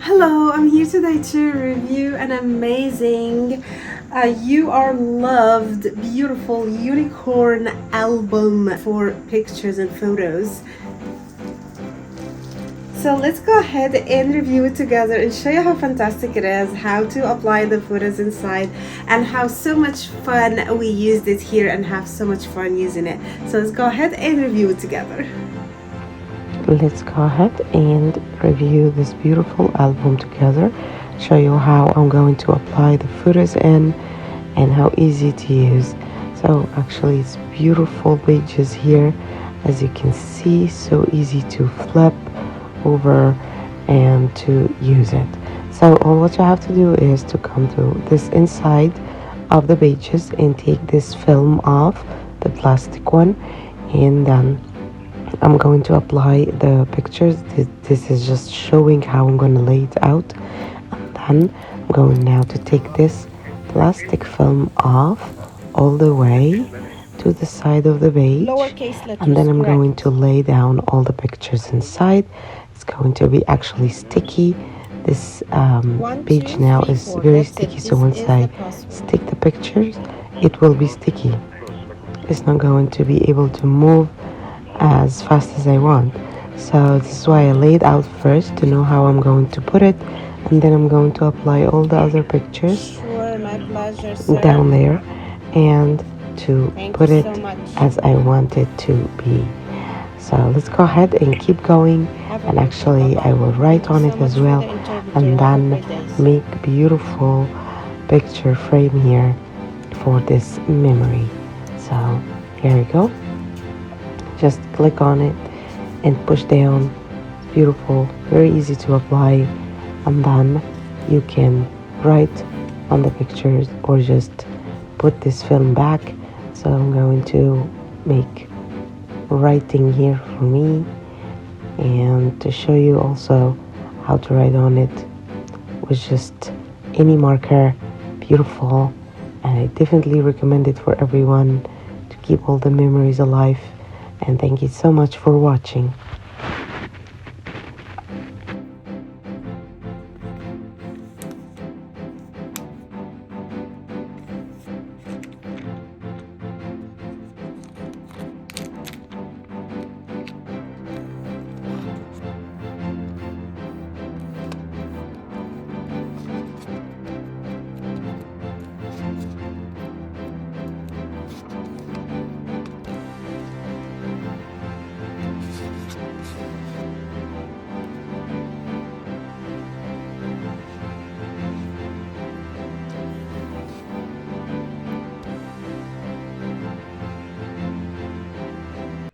Hello, I'm here today to review an amazing You Are Loved beautiful unicorn album for pictures and photos. So let's go ahead and review it together and show you how fantastic it is, how to apply the photos inside, and how so much fun we used it here and have so much fun using it. So let's go ahead and review it together. Let's go ahead and review this beautiful album together, show you how I'm going to apply the photos in and how easy to use. So actually it's beautiful pages here, as you can see, so easy to flip over and to use it. So all what you have to do is to come to this inside of the pages and take this film off, the plastic one, and then I'm going to apply the pictures. This is just showing how I'm going to lay it out. And then I'm going now to take this plastic film off all the way to the side of the page. And then I'm going to lay down all the pictures inside. It's going to be actually sticky. This page now is very sticky, so once I stick the pictures, it will be sticky. It's not going to be able to move as fast as I want. So this is why I laid out first to know how I'm going to put it, and then I'm going to apply all the other pictures down there and to put it as I want it to be. So let's go ahead and keep going, and actually I will write on it as well, and then make beautiful picture frame here for this memory. So here we go. Just click on it and push down. It's beautiful, very easy to apply, and then you can write on the pictures or just put this film back. So I'm going to make writing here for me and to show you also how to write on it with just any marker. Beautiful, and I definitely recommend it for everyone to keep all the memories alive. And thank you so much for watching.